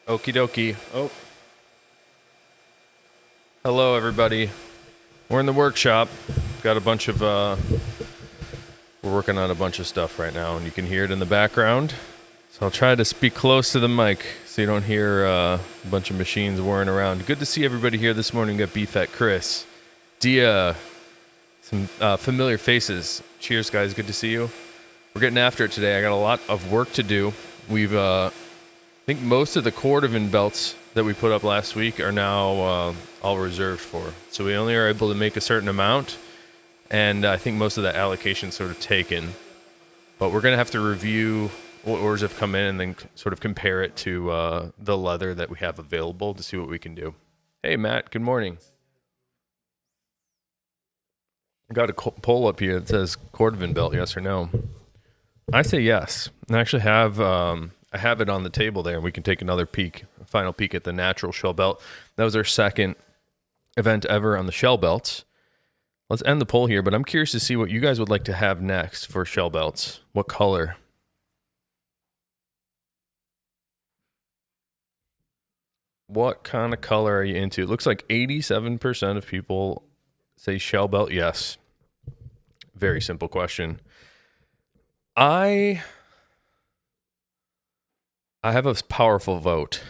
Okie dokie. Oh, hello everybody. We're in the workshop. Got a bunch of we're working on a bunch of stuff right now, and you can hear it in the background. So I'll try to speak close to the mic so you don't hear a bunch of machines whirring around. Good to see everybody here this morning. Got Beefette, Chris, Dia, some familiar faces. Cheers, guys. Good to see you. We're getting after it today. I got a lot of work to do. We've I think most of the Cordovan belts that we put up last week are now all reserved for. So we only are able to make a certain amount, and I think most of that allocation is sort of taken. But we're going to have to review what orders have come in and then sort of compare it to the leather that we have available to see what we can do. Hey, Matt, good morning. I got a poll up here that says Cordovan belt, yes or no? I say yes. And I actually have I have it on the table there, and we can take another peek, a final peek at the natural shell belt. That was our second event ever on the shell belts. Let's end the poll here, but I'm curious to see what you guys would like to have next for shell belts. What color? What kind of color are you into? It looks like 87% of people say shell belt, yes. Very simple question. I have a powerful vote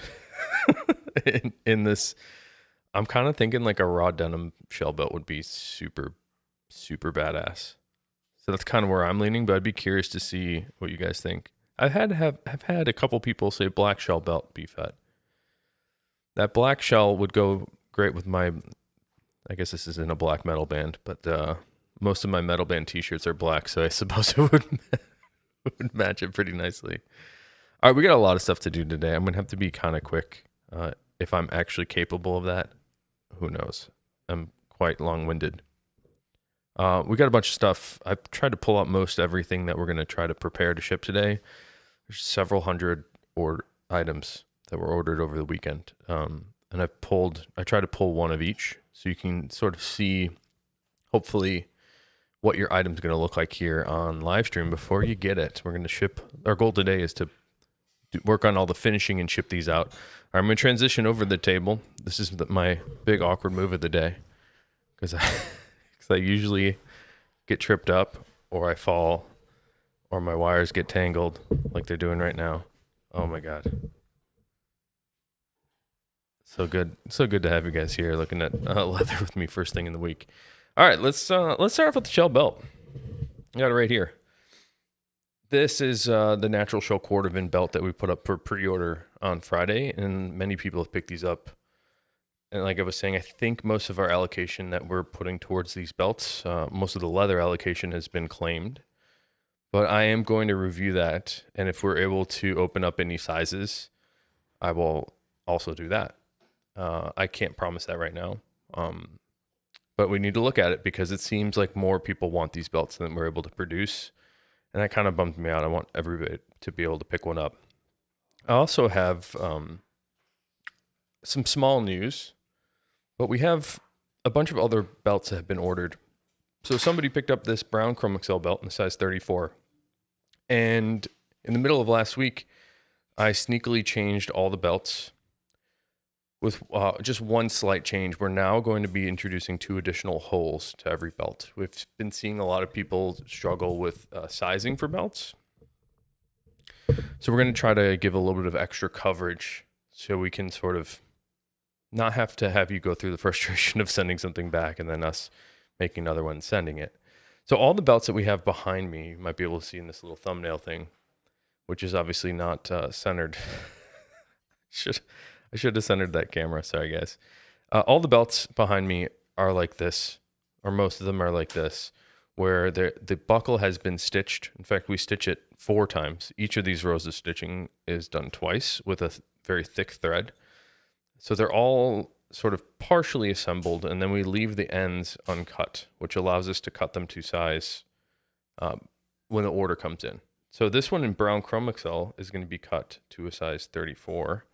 in this. I'm kind of thinking like a raw denim shell belt would be super, super badass. So that's kind of where I'm leaning, but I'd be curious to see what you guys think. I've had a couple people say black shell belt Beefette. That black shell would go great with my, I guess this isn't a black metal band, but most of my metal band t-shirts are black, so I suppose it would match it pretty nicely. All right, we got a lot of stuff to do today. I'm going to have to be kind of quick. If I'm actually capable of that, who knows? I'm quite long-winded. We got a bunch of stuff. I've tried to pull up most everything that we're going to try to prepare to ship today. There's several hundred items that were ordered over the weekend. And I tried to pull one of each so you can sort of see, hopefully, what your item's going to look like here on live stream before you get it. We're going to ship. Our goal today is to work on all the finishing and ship these out. All right, I'm going to transition over the table. This is my big awkward move of the day because I usually get tripped up or I fall or my wires get tangled like they're doing right now. Oh my God. So good to have you guys here looking at leather with me first thing in the week. All right, let's start off with the shell belt. I got it right here. This is the natural shell Cordovan belt that we put up for pre-order on Friday, and many people have picked these up. And like I was saying, I think most of our allocation that we're putting towards these belts, most of the leather allocation has been claimed. But I am going to review that, and if we're able to open up any sizes, I will also do that. I can't promise that right now, but we need to look at it because it seems like more people want these belts than we're able to produce. And that kind of bummed me out. I want everybody to be able to pick one up. I also have some small news, but we have a bunch of other belts that have been ordered. So somebody picked up this brown Chrome XL belt in the size 34. And in the middle of last week, I sneakily changed all the belts with just one slight change. We're now going to be introducing 2 additional holes to every belt. We've been seeing a lot of people struggle with sizing for belts. So we're going to try to give a little bit of extra coverage so we can sort of not have to have you go through the frustration of sending something back and then us making another one and sending it. So all the belts that we have behind me, you might be able to see in this little thumbnail thing, which is obviously not centered. I should have centered that camera. Sorry, guys. All the belts behind me are like this, or most of them are like this, where the buckle has been stitched. In fact, we stitch it 4 times. Each of these rows of stitching is done twice with a very thick thread. So they're all sort of partially assembled, and then we leave the ends uncut, which allows us to cut them to size when the order comes in. So this one in brown Chrome XL is going to be cut to a size 34.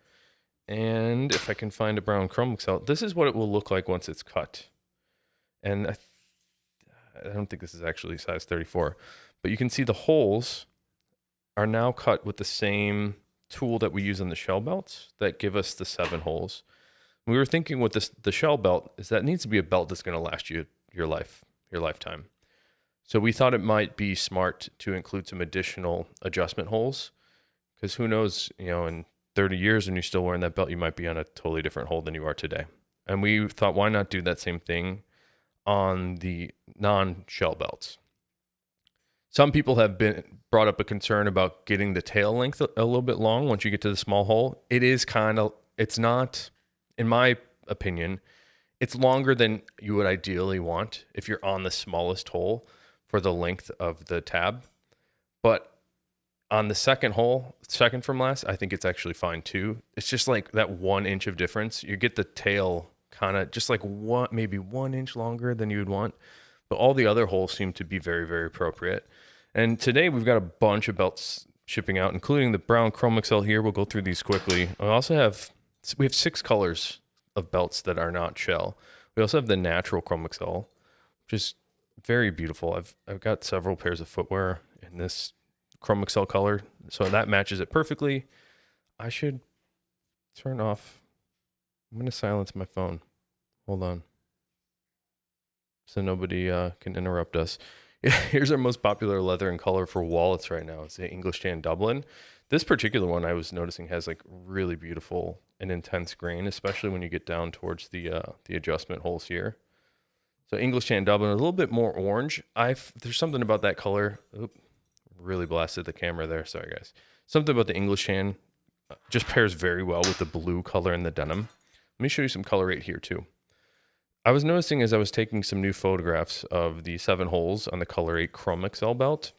And if I can find a brown Chrome XL, this is what it will look like once it's cut. And I don't think this is actually size 34, but you can see the holes are now cut with the same tool that we use on the shell belts that give us the 7 holes. We were thinking with the shell belt is that it needs to be a belt that's going to last you your lifetime. So we thought it might be smart to include some additional adjustment holes, because who knows, in 30 years when you're still wearing that belt, you might be on a totally different hole than you are today. And we thought, why not do that same thing on the non-shell belts? Some people have brought up a concern about getting the tail length a little bit long once you get to the small hole. It's not, in my opinion, it's longer than you would ideally want if you're on the smallest hole for the length of the tab. But on the second hole, second from last, I think it's actually fine too. It's just like that 1 inch of difference. You get the tail kind of just like maybe 1 inch longer than you would want. But all the other holes seem to be very, very appropriate. And today we've got a bunch of belts shipping out, including the brown Chrome XL here. We'll go through these quickly. We have 6 colors of belts that are not shell. We also have the natural Chrome XL, which is very beautiful. I've got several pairs of footwear in this Chrome XL color, so that matches it perfectly. I should turn off. I'm going to silence my phone. Hold on. So nobody can interrupt us. Here's our most popular leather and color for wallets right now. It's the English Tan Dublin. This particular one I was noticing has like really beautiful and intense grain, especially when you get down towards the adjustment holes here. So English Tan Dublin, a little bit more orange. There's something about that color. Oop, really blasted the camera there. Sorry guys. Something about the English Tan just pairs very well with the blue color in the denim. Let me show you some color right here too. I was noticing as I was taking some new photographs of the 7 holes on the Color 8 Chrome XL belt,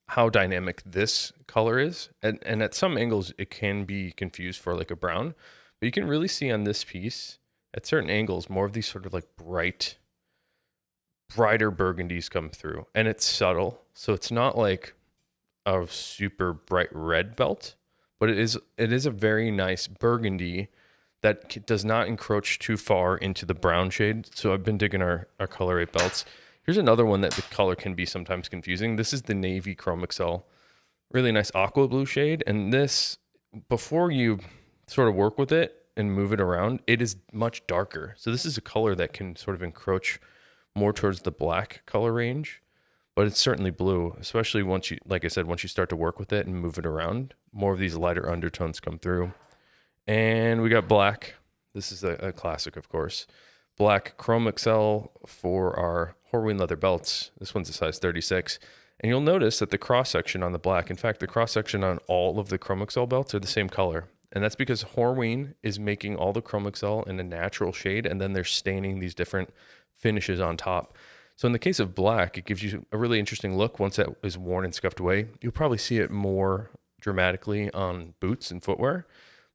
how dynamic this color is. And at some angles, it can be confused for like a brown, but you can really see on this piece at certain angles, more of these sort of like brighter burgundies come through, and it's subtle. So it's not like a super bright red belt, but it is a very nice burgundy that does not encroach too far into the brown shade. So I've been digging our Color 8 belts. Here's another one that the color can be sometimes confusing. This is the navy Chrome XL, really nice aqua blue shade. And this, before you sort of work with it and move it around, it is much darker. So this is a color that can sort of encroach more towards the black color range, but it's certainly blue, especially once you, like I said, once you start to work with it and move it around, more of these lighter undertones come through. And we got black. This is a classic, of course. Black Chrome XL for our Horween leather belts. This one's a size 36. And you'll notice that the cross-section on the black, in fact, the cross-section on all of the Chrome XL belts are the same color. And that's because Horween is making all the Chrome XL in a natural shade, and then they're staining these different finishes on top. So in the case of black, it gives you a really interesting look once that is worn and scuffed away. You'll probably see it more dramatically on boots and footwear.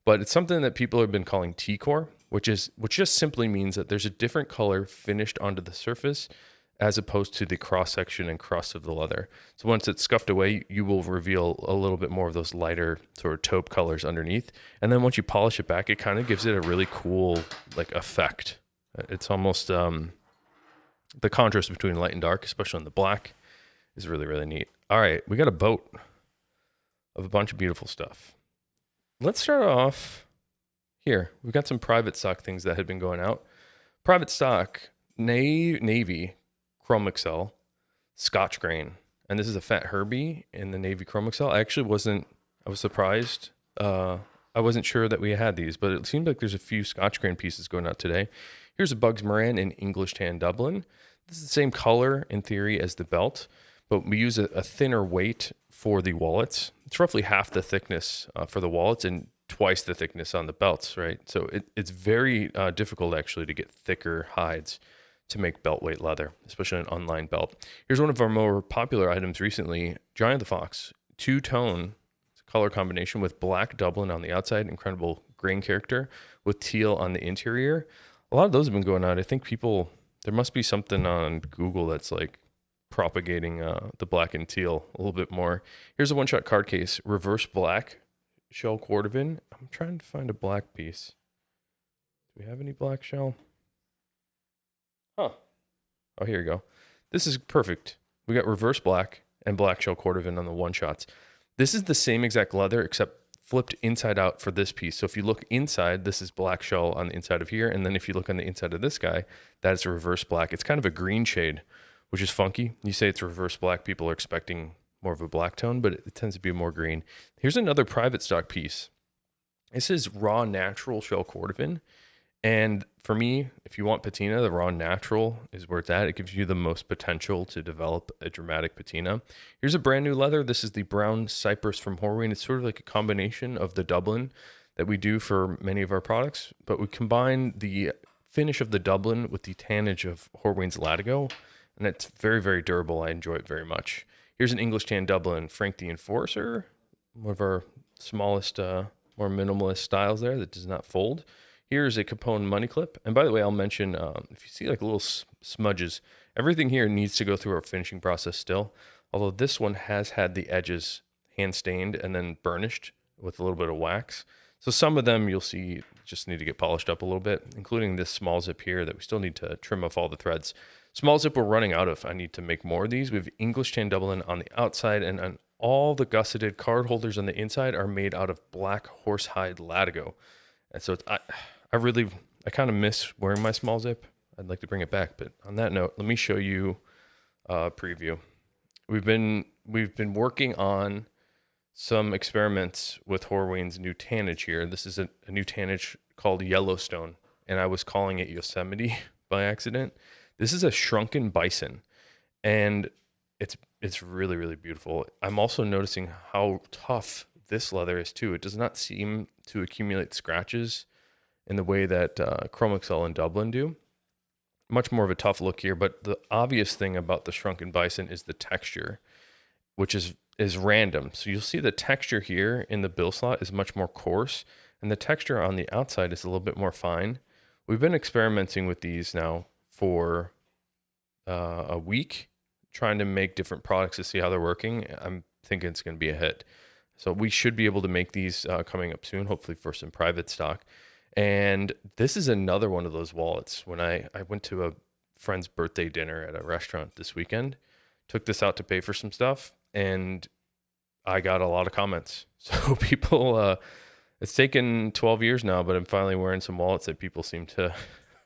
But it's something that people have been calling T-core, which just simply means that there's a different color finished onto the surface as opposed to the cross-section and crust of the leather. So once it's scuffed away, you will reveal a little bit more of those lighter sort of taupe colors underneath. And then once you polish it back, it kind of gives it a really cool like effect. It's almost the contrast between light and dark, especially on the black, is really, really neat. All right, we got a boat of a bunch of beautiful stuff. Let's start off here. We've got some private stock things that had been going out. Private stock, Navy Chrome XL, Scotch grain. And this is a Fat Herbie in the Navy Chrome XL. I was surprised. I wasn't sure that we had these, but it seemed like there's a few Scotch grain pieces going out today. Here's a Bugs Moran in English Tan Dublin. This is the same color in theory as the belt, but we use a thinner weight for the wallets. It's roughly half the thickness for the wallets and twice the thickness on the belts, right? So it's very difficult actually to get thicker hides to make belt weight leather, especially an unlined belt. Here's one of our more popular items recently, Giant the Fox, 2-tone color combination with black Dublin on the outside, incredible grain character, with teal on the interior. A lot of those have been going out. I think there must be something on Google that's like propagating the black and teal a little bit more. Here's a one-shot card case, reverse black, shell Cordovan. I'm trying to find a black piece. Do we have any black shell? Huh. Oh, here you go. This is perfect. We got reverse black and black shell Cordovan on the one-shots. This is the same exact leather except flipped inside out for this piece. So if you look inside, this is black shell on the inside of here. And then if you look on the inside of this guy, that is a reverse black. It's kind of a green shade, which is funky. You say it's reverse black, people are expecting more of a black tone, but it tends to be more green. Here's another private stock piece. This is raw natural shell Cordovan. And for me, if you want patina, the raw natural is where it's at. It gives you the most potential to develop a dramatic patina. Here's a brand new leather. This is the brown cypress from Horween. It's sort of like a combination of the Dublin that we do for many of our products, but we combine the finish of the Dublin with the tannage of Horween's Latigo, and it's very, very durable. I enjoy it very much. Here's an English tan Dublin, Frank the Enforcer, one of our smallest, more minimalist styles there that does not fold. Here's a Capone money clip. And by the way, I'll mention, if you see like little smudges, everything here needs to go through our finishing process still. Although this one has had the edges hand stained and then burnished with a little bit of wax. So some of them you'll see just need to get polished up a little bit, including this small zip here that we still need to trim off all the threads. Small zip we're running out of. I need to make more of these. We have English tan Dublin on the outside, and on all the gusseted card holders on the inside are made out of black horsehide Latigo. And so it's, I kind of miss wearing my small zip. I'd like to bring it back. But on that note, let me show you a preview. We've been working on some experiments with Horween's new tannage here. This is a new tannage called Yellowstone, and I was calling it Yosemite by accident. This is a shrunken bison, and it's really, really beautiful. I'm also noticing how tough this leather is too. It does not seem to accumulate scratches in the way that Chrome Excel and Dublin do. Much more of a tough look here, but the obvious thing about the shrunken bison is the texture, which is random. So you'll see the texture here in the bill slot is much more coarse, and the texture on the outside is a little bit more fine. We've been experimenting with these now for a week, trying to make different products to see how they're working. I'm thinking it's going to be a hit. So we should be able to make these coming up soon, hopefully for some private stock. And this is another one of those wallets. When I went to a friend's birthday dinner at a restaurant this weekend, took this out to pay for some stuff, and I got a lot of comments. So people, it's taken 12 years now, but I'm finally wearing some wallets that people seem to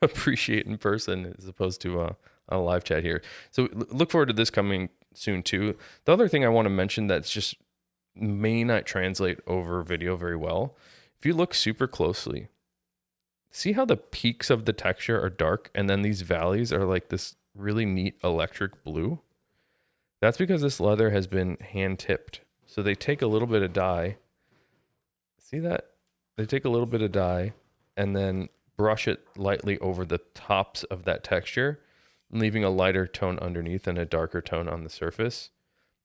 appreciate in person as opposed to on a live chat here. So look forward to this coming soon too. The other thing I want to mention that's just may not translate over video very well. If you look super closely, see how the peaks of the texture are dark and then these valleys are like this really neat electric blue? That's because this leather has been hand tipped. So they take a little bit of dye. See that? They take a little bit of dye and then brush it lightly over the tops of that texture, leaving a lighter tone underneath and a darker tone on the surface.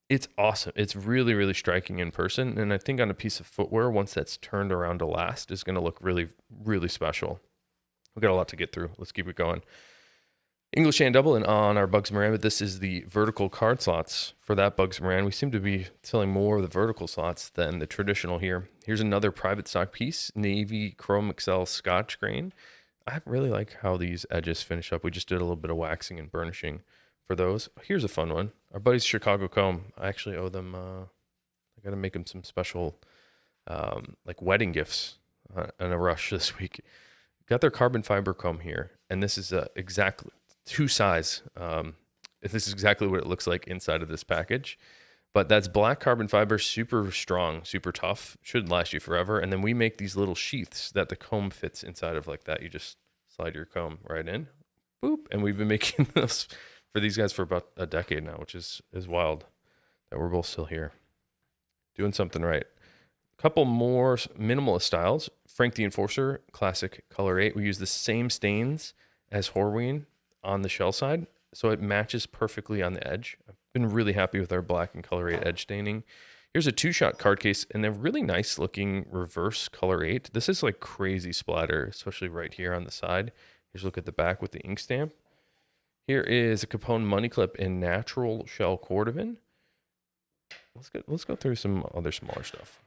It's awesome. It's really, really striking in person. And I think on a piece of footwear, once that's turned around to last, is going to look really, really special. We've got a lot to get through. Let's keep it going. English tan Dublin on our Bugs Moran, but this is the vertical card slots for that Bugs Moran. We seem to be selling more of the vertical slots than the traditional here. Here's another private stock piece, Navy Chrome Excel Scotch grain. I really like how these edges finish up. We just did a little bit of waxing and burnishing for those. Here's a fun one. Our buddies Chicago Comb. I actually owe them, I got to make them some special like wedding gifts in a rush this week. Got their carbon fiber comb here, and this is exactly 2 size. This is exactly what it looks like inside of this package. But that's black carbon fiber, super strong, super tough, should last you forever. And then we make these little sheaths that the comb fits inside of like that. You just slide your comb right in, boop. And we've been making those for these guys for about a decade now, which is wild that we're both still here doing something right. A couple more minimalist styles. Frank the Enforcer, classic color 8. We use the same stains as Horween on the shell side, so it matches perfectly on the edge. I've been really happy with our black and color 8 edge staining. Here's a 2-shot card case, and they're really nice looking reverse color 8. This is like crazy splatter, especially right here on the side. Here's a look at the back with the ink stamp. Here is a Capone money clip in natural shell Cordovan. Let's go through some other smaller stuff.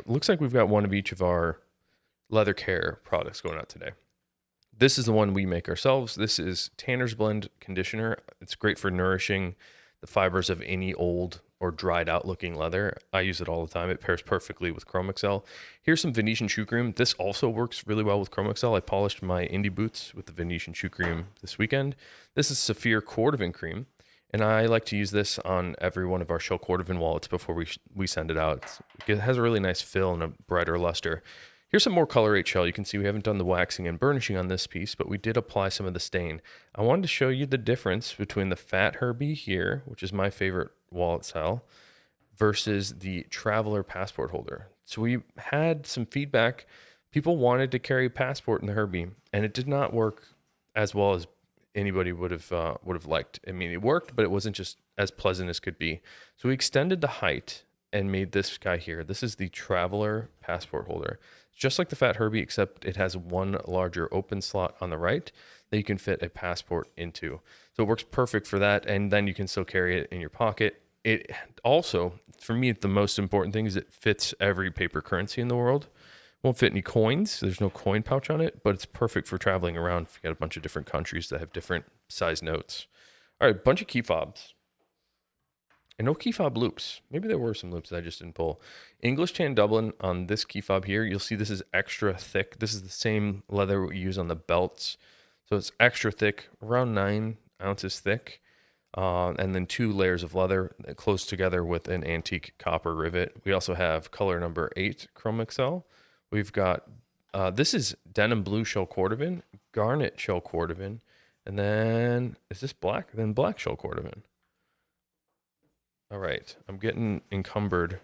Looks like we've got one of each of our leather care products going out today. This is the one we make ourselves. This is Tanner's Blend Conditioner. It's great for nourishing the fibers of any old or dried out looking leather. I use it all the time. It pairs perfectly with Chrome XL. Here's some Venetian shoe cream. This also works really well with Chrome XL. I polished my Indy boots with the Venetian shoe cream this weekend. This is Saphir Cordovan cream, and I like to use this on every one of our shell Cordovan wallets before we send it out. It has a really nice fill and a brighter luster. Here's some more Color 8 shell. You can see we haven't done the waxing and burnishing on this piece, but we did apply some of the stain. I wanted to show you the difference between the Fat Herbie here, which is my favorite wallet style, versus the Traveler passport holder. So we had some feedback. People wanted to carry a passport in the Herbie, and it did not work as well as anybody would have liked. I mean, it worked, but it wasn't just as pleasant as could be. So we extended the height and made this guy here. This is the Traveler passport holder. Just like the Fat Herbie, except it has one larger open slot on the right that you can fit a passport into. So it works perfect for that, and then you can still carry it in your pocket. It also, for me, the most important thing is it fits every paper currency in the world. Won't fit any coins. There's no coin pouch on it, but it's perfect for traveling around if you got a bunch of different countries that have different size notes. All right, bunch of key fobs. And no key fob loops. Maybe there were some loops that I just didn't pull. English tan Dublin on this key fob here. You'll see this is extra thick. This is the same leather we use on the belts. So it's extra thick, around 9 ounces thick. And then 2 layers of leather close together with an antique copper rivet. We also have color number 8 Chrome XL. We've got, this is denim blue shell Cordovan, garnet shell Cordovan, and then, is this black? Then black shell Cordovan. All right, I'm getting encumbered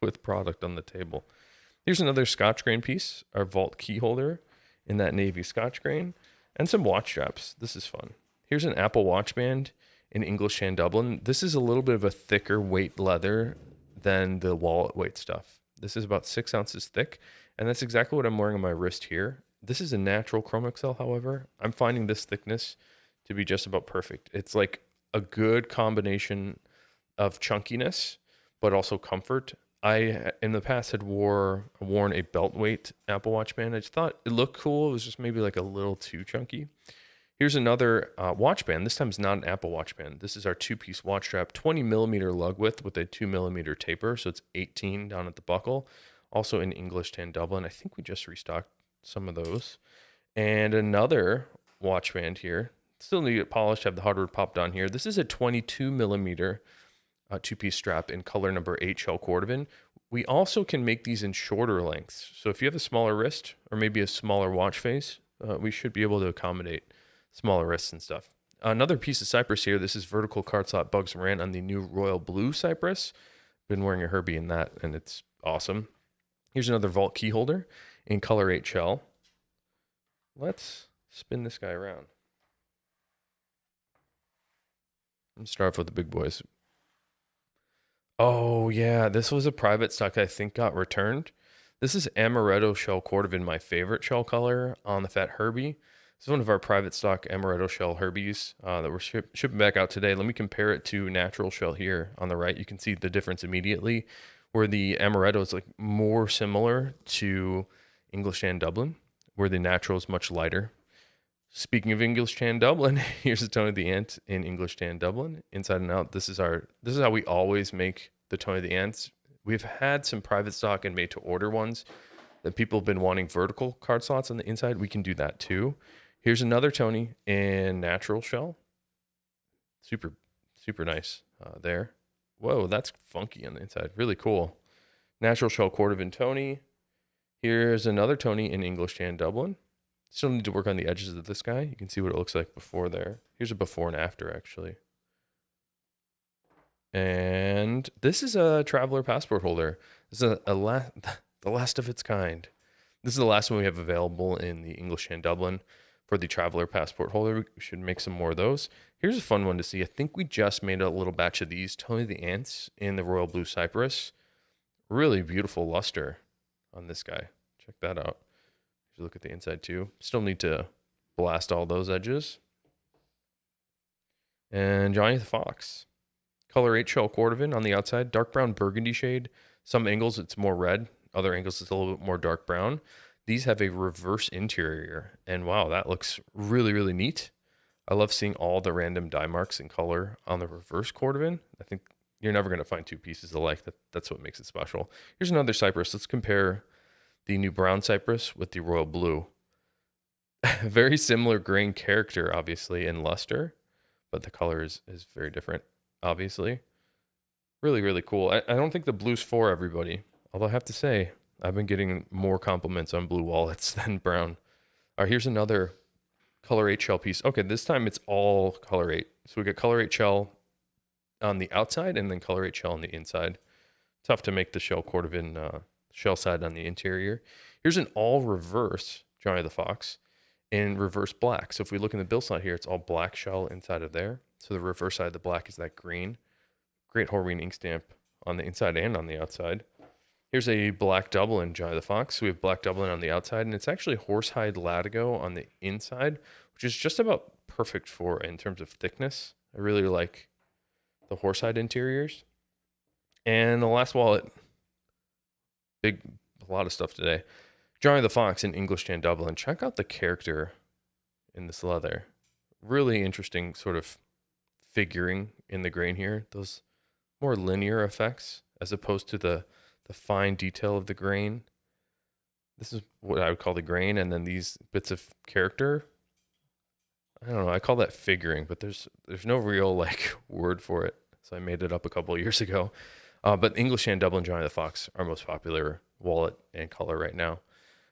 with product on the table. Here's another Scotch grain piece, our vault key holder in that navy Scotch grain, and some watch straps. This is fun. Here's an Apple watch band in English tan Dublin. This is a little bit of a thicker weight leather than the wallet weight stuff. This is about 6 ounces thick, and that's exactly what I'm wearing on my wrist here. This is a natural Chrome XL, however. I'm finding this thickness to be just about perfect. It's like a good combination of chunkiness, but also comfort. I, in the past, had worn a belt weight Apple Watch band. I just thought it looked cool. It was just maybe like a little too chunky. Here's another watch band. This time it's not an Apple Watch band. This is our 2-piece watch strap, 20 millimeter lug width with a 2 millimeter taper. So it's 18 down at the buckle. Also in English tan Dublin. I think we just restocked some of those. And another watch band here. Still need it polished, have the hardware popped on here. This is a 22 millimeter 2-piece strap in color number 8 shell Cordovan. We also can make these in shorter lengths. So if you have a smaller wrist or maybe a smaller watch face, we should be able to accommodate smaller wrists and stuff. Another piece of cypress here. This is vertical card slot Bugs Rant on the new royal blue cypress. Been wearing a Herbie in that, and it's awesome. Here's another vault key holder in color 8 shell. Let's spin this guy around. Let's start off with the big boys. Oh yeah, this was a private stock I think got returned. This is Amaretto shell Cordovan, my favorite shell color on the Fat Herbie. This is one of our private stock Amaretto shell Herbies that we're shipping back out today. Let me compare it to natural shell here on the right. You can see the difference immediately, where the Amaretto is like more similar to English tan Dublin, where the natural is much lighter. Speaking of English tan Dublin, here's a Tony the Ant in English tan Dublin, inside and out. This is how we always make the Tony the Ants. We've had some private stock and made to order ones that people have been wanting vertical card slots on the inside. We can do that too. Here's another Tony in natural shell. Super, super nice there. Whoa, that's funky on the inside. Really cool. Natural shell Cordovan Tony. Here's another Tony in English tan Dublin. Still need to work on the edges of this guy. You can see what it looks like before there. Here's a before and after, actually. And this is a Traveler passport holder. This is the last of its kind. This is the last one we have available in the English tan Dublin for the Traveler passport holder. We should make some more of those. Here's a fun one to see. I think we just made a little batch of these. Tony the Ants in the royal blue cypress. Really beautiful luster on this guy. Check that out. If you look at the inside too. Still need to blast all those edges. And Johnny the Fox. Color 8 shell Cordovan on the outside. Dark brown burgundy shade. Some angles it's more red. Other angles it's a little bit more dark brown. These have a reverse interior. And wow, that looks really, really neat. I love seeing all the random dye marks in color on the reverse Cordovan. I think you're never going to find two pieces alike. That's what makes it special. Here's another cypress. Let's compare the new brown cypress with the royal blue. Very similar grain character, obviously, in luster, but the color is very different, obviously. Really, really cool. I don't think the blue's for everybody, although I have to say, I've been getting more compliments on blue wallets than brown. All right, here's another color 8 shell piece. Okay, this time it's all color 8. So we got color 8 shell on the outside and then color 8 shell on the inside. Tough to make the shell Cordovan shell side on the interior. Here's an all reverse Johnny the Fox in reverse black. So if we look in the bill slot here, it's all black shell inside of there. So the reverse side of the black is that green. Great Horween ink stamp on the inside and on the outside. Here's a black double in Johnny the Fox. So we have black doubling on the outside, and it's actually horsehide latigo on the inside, which is just about perfect for in terms of thickness. I really like the horsehide interiors. And the last wallet, a lot of stuff today. Johnny the Fox in English tan double, and check out the character in this leather. Really interesting sort of figuring in the grain here. Those more linear effects as opposed to the fine detail of the grain. This is what I would call the grain, and then these bits of character. I don't know. I call that figuring, but there's no real like word for it, so I made it up a couple of years ago. But English and Dublin Johnny the Fox, our most popular wallet and color right now.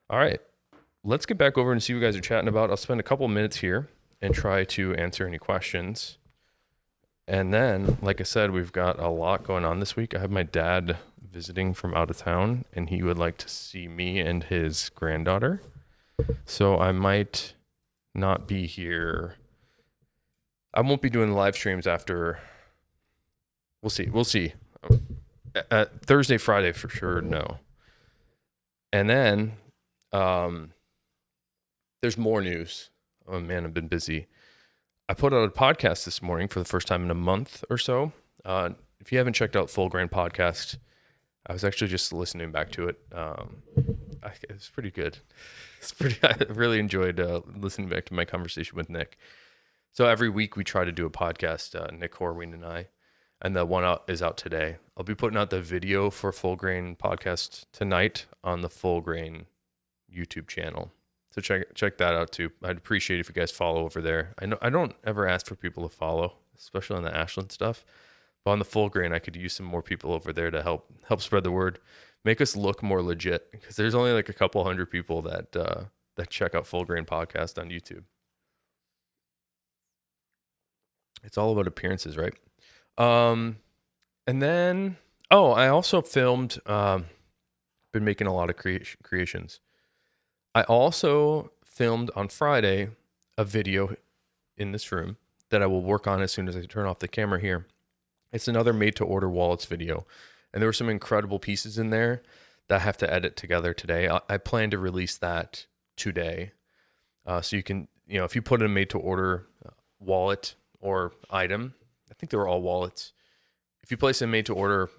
All right, let's get back over and see what you guys are chatting about. I'll spend a couple minutes here and try to answer any questions. And then, like I said, we've got a lot going on this week. I have my dad visiting from out of town, and he would like to see me and his granddaughter. So I might not be here. I won't be doing live streams after. We'll see. Thursday, Friday for sure, no. And then there's more news. Oh man, I've been busy. I put out a podcast this morning for the first time in a month or so. If you haven't checked out Full Grain Podcast, I was actually just listening back to it. It's pretty good. I really enjoyed listening back to my conversation with Nick. So every week we try to do a podcast, Nick Horween and I, and the one is out today. I'll be putting out the video for Full Grain Podcast tonight on the Full Grain YouTube channel. So check that out too. I'd appreciate if you guys follow over there. I know I don't ever ask for people to follow, especially on the Ashland stuff. But on the Full Grain, I could use some more people over there to help spread the word, make us look more legit. Because there's only like a couple hundred people that check out Full Grain Podcast on YouTube. It's all about appearances, right? And then I also filmed. Been making a lot of creations. I also filmed on Friday a video in this room that I will work on as soon as I turn off the camera here. It's another made to order wallets video. And there were some incredible pieces in there that I have to edit together today. I plan to release that today. So you can, if you put in a made to order wallet or item, I think they were all wallets. If you place a made to order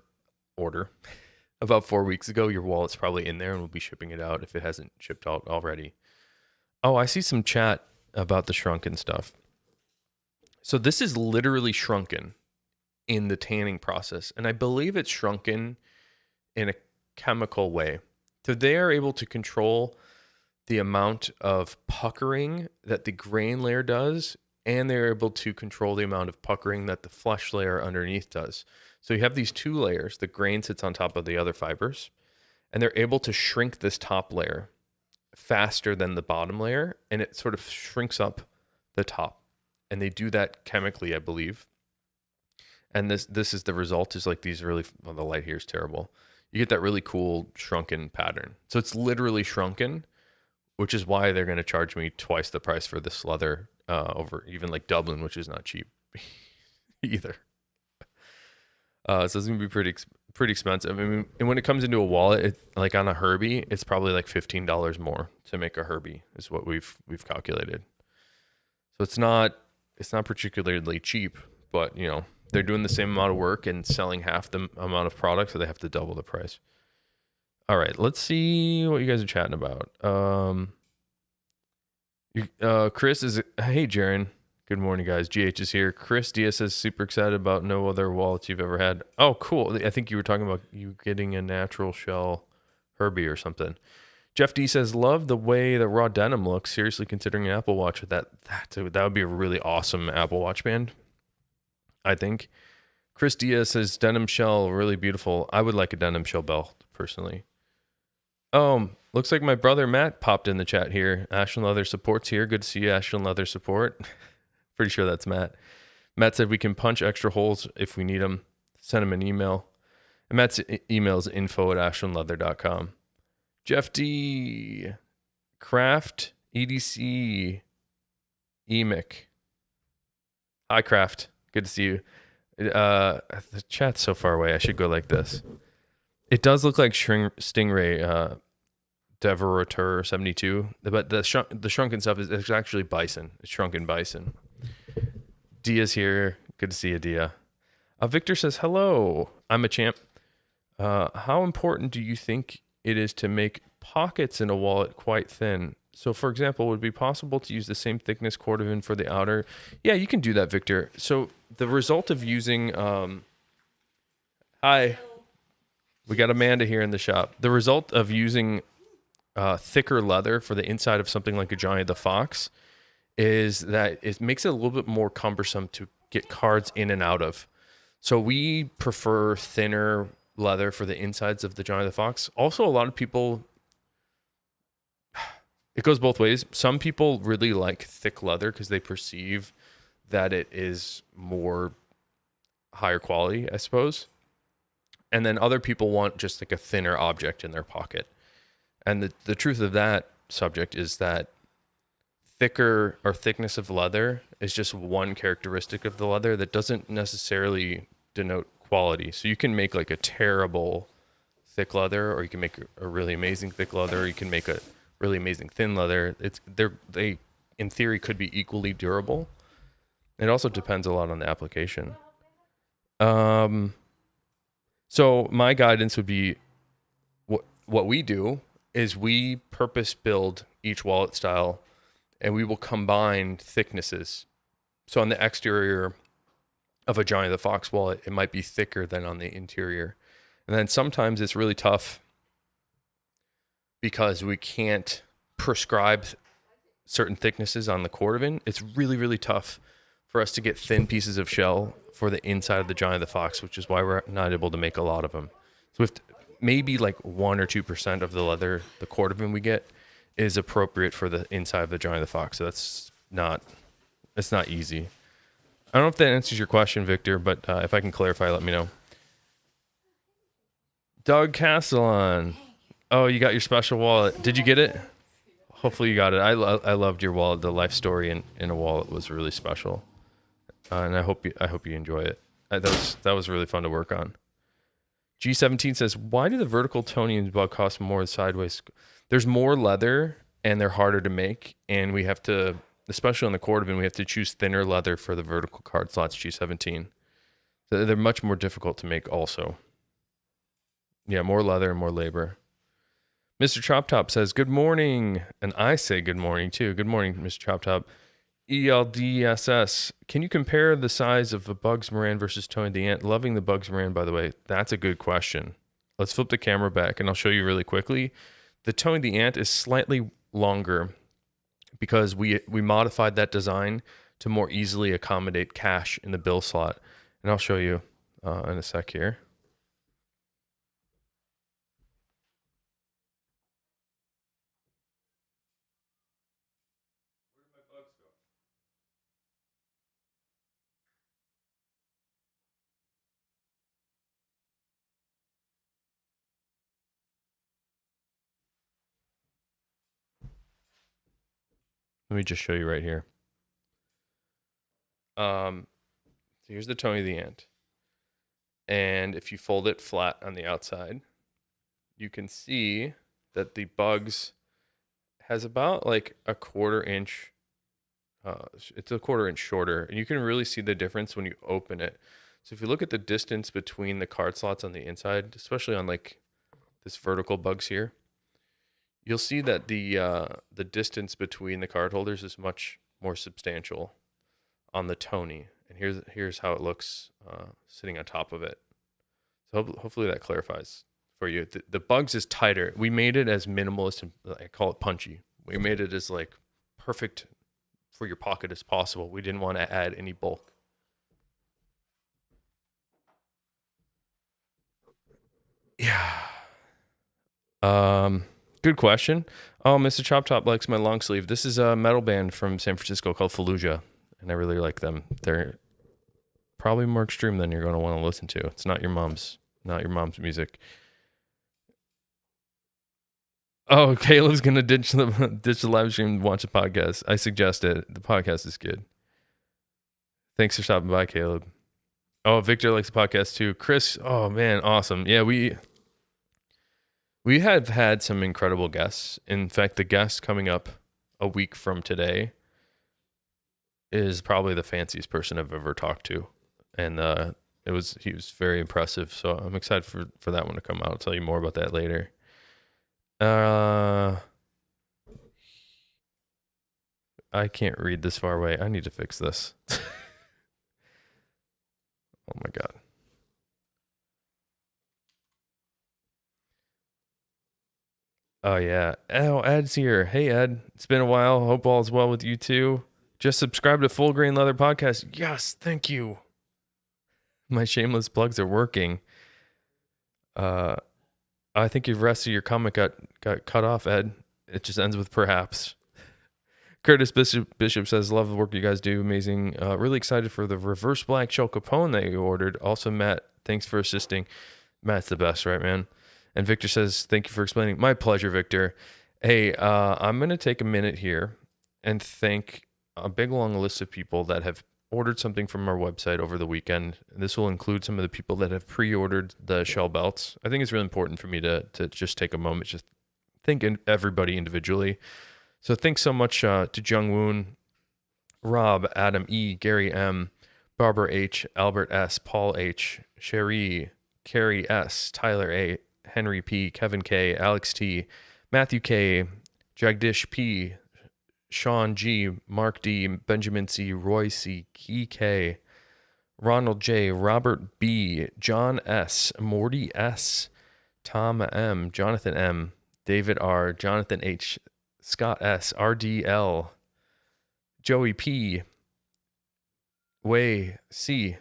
about 4 weeks ago, your wallet's probably in there and we'll be shipping it out if it hasn't shipped out already. Oh, I see some chat about the shrunken stuff. So this is literally shrunken in the tanning process. And I believe it's shrunken in a chemical way. So they are able to control the amount of puckering that the grain layer does, and they're able to control the amount of puckering that the flesh layer underneath does. So you have these two layers. The grain sits on top of the other fibers, and they're able to shrink this top layer faster than the bottom layer, and it sort of shrinks up the top. And they do that chemically, I believe. And this is the result, is like these really, well, the light here is terrible. You get that really cool shrunken pattern. So it's literally shrunken, which is why they're going to charge me twice the price for this leather over even like Dublin, which is not cheap either. So it's going to be pretty expensive. I mean, and when it comes into a wallet, like on a Herbie, it's probably like $15 more to make a Herbie is what we've calculated. So it's not particularly cheap, but they're doing the same amount of work and selling half the amount of product, so they have to double the price. All right, let's see what you guys are chatting about. Chris is, hey, Jaron, Good morning, guys. GH is here. Chris Diaz says super excited about no other wallets you've ever had. Oh, cool. I think you were talking about you getting a natural shell Herbie or something. Jeff D says love the way the raw denim looks. Seriously considering an Apple Watch with that would be a really awesome Apple Watch band, I think. Chris Diaz says denim shell really beautiful. I would like a denim shell belt personally. Looks like my brother Matt popped in the chat here. Ashland Leather Support's here. Good to see you, Ashland Leather Support. Pretty sure that's Matt. Matt said we can punch extra holes if we need them. Send him an email. And Matt's email is info@ashlandleather.com. Jeff D. Craft EDC Emic. Hi, Craft. Good to see you. The chat's so far away. I should go like this. It does look like Stingray Devorateur 72, but the shrunken stuff is actually bison. It's shrunken bison. Dia's here. Good to see you, Dia. Victor says, hello, I'm a champ. How important do you think it is to make pockets in a wallet quite thin? So, for example, would it be possible to use the same thickness Cordovan for the outer? Yeah, you can do that, Victor. So the result of using... Hi. We got Amanda here in the shop. The result of using thicker leather for the inside of something like a Johnny the Fox is that it makes it a little bit more cumbersome to get cards in and out of. So we prefer thinner leather for the insides of the Johnny the Fox. Also, a lot of people, it goes both ways. Some people really like thick leather because they perceive that it is more higher quality, I suppose. And then other people want just like a thinner object in their pocket. And the truth of that subject is that thicker or thickness of leather is just one characteristic of the leather that doesn't necessarily denote quality. So you can make like a terrible thick leather, or you can make a really amazing thick leather, or you can make a really amazing thin leather. They in theory could be equally durable. It also depends a lot on the application. So my guidance would be what we do is we purpose build each wallet style, and we will combine thicknesses. So on the exterior of a Johnny the Fox wallet, it might be thicker than on the interior. And then sometimes it's really tough because we can't prescribe certain thicknesses on the Cordovan. It's really, really tough for us to get thin pieces of shell for the inside of the Johnny the Fox, which is why we're not able to make a lot of them. So if maybe like 1 or 2% of the leather, the Cordovan we get, is appropriate for the inside of the Johnny the Fox. So it's not easy. I don't know if that answers your question, Victor, but if I can clarify, let me know. Doug Castellan. Oh, you got your special wallet. Did you get it? Hopefully you got it. I loved your wallet. The life story in a wallet was really special. And I hope you enjoy it. That was really fun to work on. G17 says, why do the vertical Tonians bug cost more than sideways? There's more leather and they're harder to make. And we have to, especially on the Cordovan, we have to choose thinner leather for the vertical card slots, G17. So they're much more difficult to make also. Yeah, more leather and more labor. Mr. Chop Top says, good morning. And I say good morning too. Good morning, Mr. Chop Top. ELDSS, can you compare the size of a Bugs Moran versus Tony the Ant? Loving the Bugs Moran, by the way. That's a good question. Let's flip the camera back and I'll show you really quickly. The Tony the Ant is slightly longer because we modified that design to more easily accommodate cash in the bill slot. And I'll show you in a sec here. Let me just show you right here. So here's the Tony the Ant. And if you fold it flat on the outside, you can see that the Bugs has about like a 1/4 inch. It's a 1/4 inch shorter. And you can really see the difference when you open it. So if you look at the distance between the card slots on the inside, especially on like this vertical Bugs here, you'll see that the distance between the card holders is much more substantial on the Tony, and here's how it looks sitting on top of it. So hopefully that clarifies for you. The Bugs is tighter. We made it as minimalist, and I call it punchy. We made it as like perfect for your pocket as possible. We didn't want to add any bulk. Yeah. Good question. Oh, Mr. Chop Top likes my long sleeve. This is a metal band from San Francisco called Fallujah, and I really like them. They're probably more extreme than you're going to want to listen to. It's not your mom's music. Oh, Caleb's gonna ditch the live stream and watch the podcast. I suggest it. The podcast is good. Thanks for stopping by, Caleb. Oh, Victor likes the podcast too. Chris, oh man, awesome. Yeah, we have had some incredible guests. In fact, the guest coming up a week from today is probably the fanciest person I've ever talked to, and he was very impressive. So I'm excited for that one to come out. I'll tell you more about that later. I can't read this far away. I need to fix this. Oh my God. Oh yeah. Oh, Ed's here. Hey Ed. It's been a while. Hope all is well with you too. Just subscribe to Full Grain Leather Podcast. Yes, thank you. My shameless plugs are working. I think the rest of your comment got cut off, Ed. It just ends with perhaps. Curtis Bishop says, love the work you guys do. Amazing. Really excited for the reverse black shell Capone that you ordered. Also, Matt, thanks for assisting. Matt's the best, right, man? And Victor says, thank you for explaining. My pleasure, Victor. Hey, I'm going to take a minute here and thank a big long list of people that have ordered something from our website over the weekend. This will include some of the people that have pre-ordered the shell belts. I think it's really important for me to just take a moment, just think everybody individually. So thanks so much to Jung Woon, Rob, Adam E, Gary M, Barbara H, Albert S, Paul H, Cherie, Carrie S, Tyler A, Henry P, Kevin K, Alex T, Matthew K, Jagdish P, Sean G, Mark D, Benjamin C, Roy C, Key K, Ronald J, Robert B, John S, Morty S, Tom M, Jonathan M, David R, Jonathan H, Scott S, RDL, Joey P, Way C,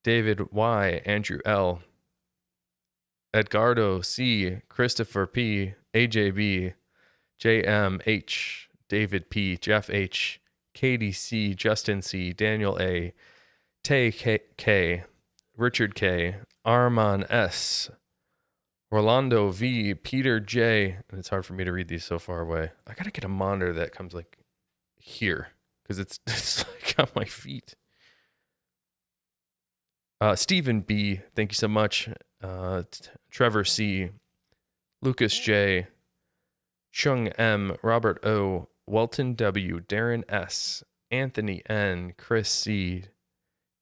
David Y, Andrew L, Edgardo C, Christopher P, AJB, JM H, David P, Jeff H, Katie C, Justin C, Daniel A, Tay K, Richard K, Arman S, Orlando V, Peter J, and it's hard for me to read these so far away. I gotta get a monitor that comes like here because it's like on my feet. Stephen B, thank you so much. Trevor C, Lucas J, Chung M, Robert O, Welton W, Darren S, Anthony N, Chris C,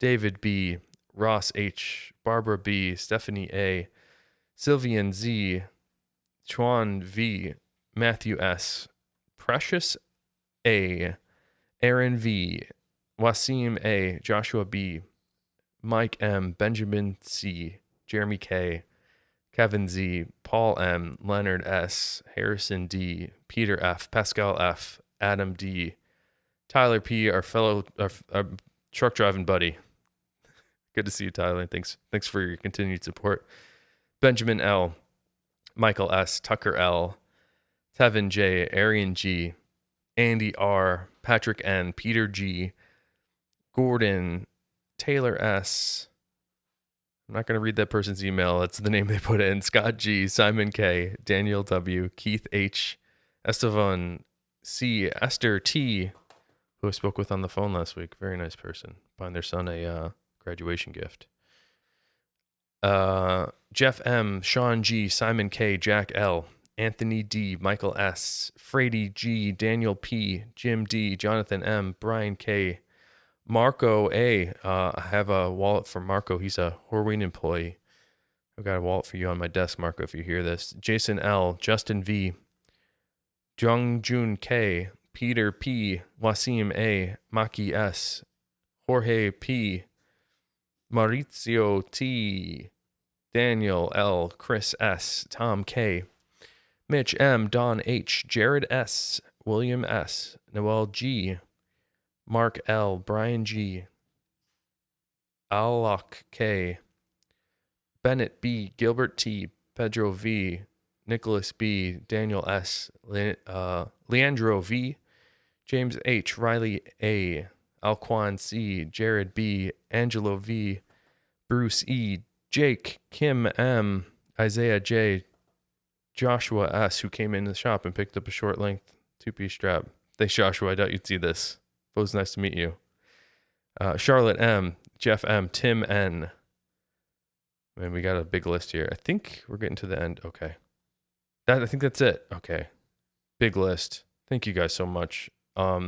David B, Ross H, Barbara B, Stephanie A, Sylvian Z, Chuan V, Matthew S, Precious A, Aaron V, Wasim A, Joshua B, Mike M, Benjamin C, Jeremy K, Kevin Z, Paul M, Leonard S, Harrison D, Peter F, Pascal F, Adam D, Tyler P, our truck driving buddy. Good to see you, Tyler. Thanks for your continued support. Benjamin L, Michael S, Tucker L, Tevin J, Arian G, Andy R, Patrick N, Peter G, Gordon, Taylor S. I'm not going to read that person's email. That's the name they put in. Scott G, Simon K, Daniel W, Keith H, Estevan C, Esther T, who I spoke with on the phone last week. Very nice person. Buying their son a graduation gift. Jeff M, Sean G, Simon K, Jack L, Anthony D, Michael S, Frady G, Daniel P, Jim D, Jonathan M, Brian K, Marco A. I have a wallet for Marco. He's a Horween employee. I've got a wallet for you on my desk, Marco, if you hear this. Jason L, Justin V, Jung Jun K, Peter P, Wasim A, Maki S, Jorge P, Maurizio T, Daniel L, Chris S, Tom K, Mitch M, Don H, Jared S, William S, Noel G, Mark L, Brian G, Alok K, Bennett B, Gilbert T, Pedro V, Nicholas B, Daniel S, Leandro V, James H, Riley A, Alquan C, Jared B, Angelo V, Bruce E, Jake, Kim M, Isaiah J, Joshua S, who came into the shop and picked up a short length 2-piece strap. Thanks, Joshua. I doubt you'd see this. It was nice to meet you. Charlotte M, Jeff M, Tim N. Man, we got a big list here. I think we're getting to the end. Okay. I think that's it. Okay. Big list. Thank you guys so much. I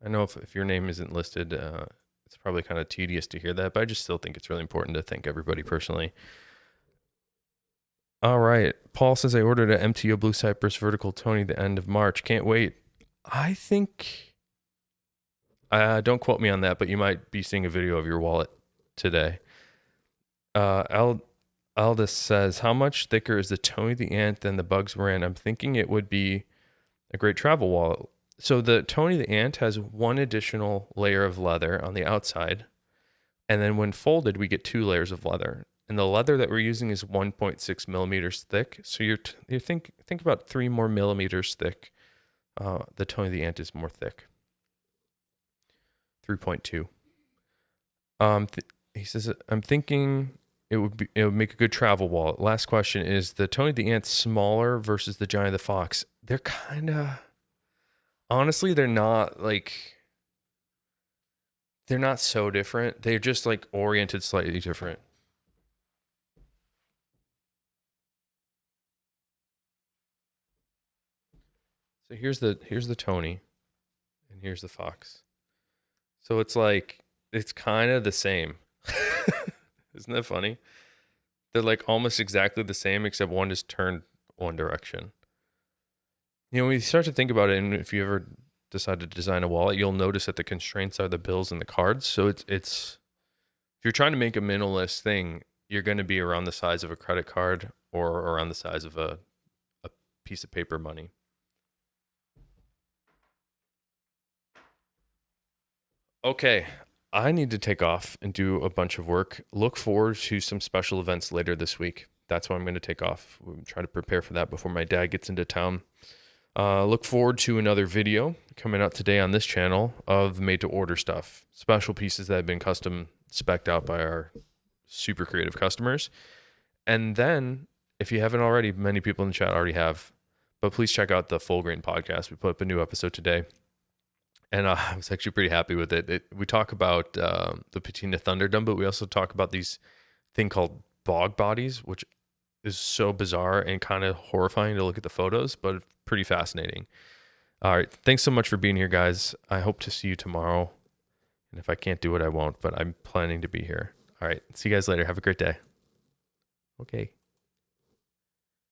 know if your name isn't listed, it's probably kind of tedious to hear that, but I just still think it's really important to thank everybody personally. All right. Paul says, I ordered an MTO Blue Cypress Vertical Tony the end of March. Can't wait. I think, don't quote me on that, but you might be seeing a video of your wallet today. Aldous says, how much thicker is the Tony the Ant than the Bugs brand? I'm thinking it would be a great travel wallet. So the Tony the Ant has one additional layer of leather on the outside. And then when folded, we get 2 layers of leather. And the leather that we're using is 1.6 millimeters thick. So you think about 3 more millimeters thick. The Tony the Ant is more thick. 3.2. He says, I'm thinking it would make a good travel wallet. Last question is, the Tony the Ant smaller versus the Giant the Fox? They're kind of, honestly, they're not so different. They're just like oriented slightly different. So here's the Tony and here's the Fox. So it's kind of the same. Isn't that funny? They're like almost exactly the same, except one is turned one direction. You know, when you start to think about it, and if you ever decide to design a wallet, you'll notice that the constraints are the bills and the cards. So it's if you're trying to make a minimalist thing, you're going to be around the size of a credit card or around the size of a piece of paper money. Okay, I need to take off and do a bunch of work. Look forward to some special events later this week. That's why I'm going to take off. We'll try to prepare for that before my dad gets into town. Look forward to another video coming out today on this channel of made-to-order stuff. Special pieces that have been custom spec'd out by our super creative customers. And then, if you haven't already, many people in the chat already have, but please check out the Full Grain podcast. We put up a new episode today. And I was actually pretty happy with it. We talk about the Patina Thunderdome, but we also talk about these thing called bog bodies, which is so bizarre and kind of horrifying to look at the photos, but pretty fascinating. All right. Thanks so much for being here, guys. I hope to see you tomorrow. And if I can't do it, I won't, but I'm planning to be here. All right. See you guys later. Have a great day. Okay.